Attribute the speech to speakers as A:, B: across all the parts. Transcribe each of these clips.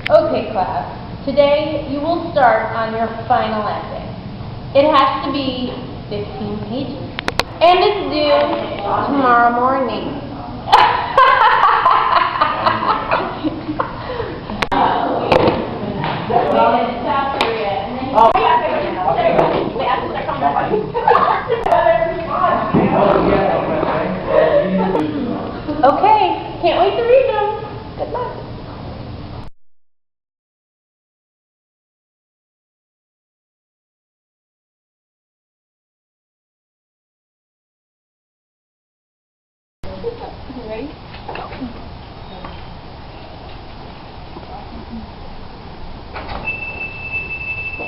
A: Okay, class. Today you will start on your final essay. It has to be 15 pages. And it's due tomorrow morning. Okay, can't wait to read them. Good luck. You ready?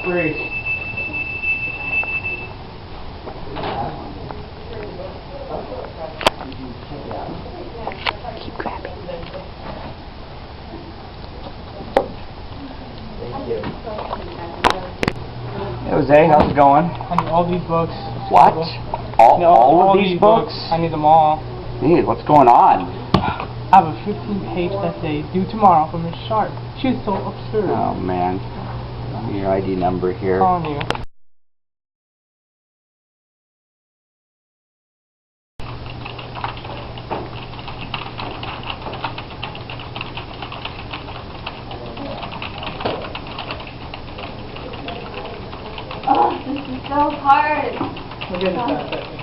B: Freeze.
A: Keep grabbing.
B: Thank you. Hey Jose, how's it going?
C: I need all these books.
B: What?
C: No,
B: All of these books?
C: I need them all.
B: Hey, what's going on?
C: I have a 15-page essay due tomorrow from Miss Sharp. She's so absurd.
B: Oh man. Your ID number here.
C: I'm telling you.
D: Oh, this is so hard.
C: We'll get it back.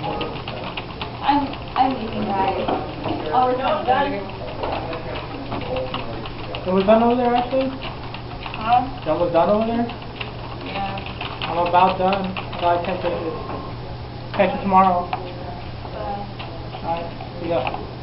D: I'm leaving, guys. I'll return later.
C: It was done over there, actually?
D: Huh?
C: That was done over there?
D: Yeah.
C: I'm about done. Got 10 pages. Catch you tomorrow. Alright, see ya.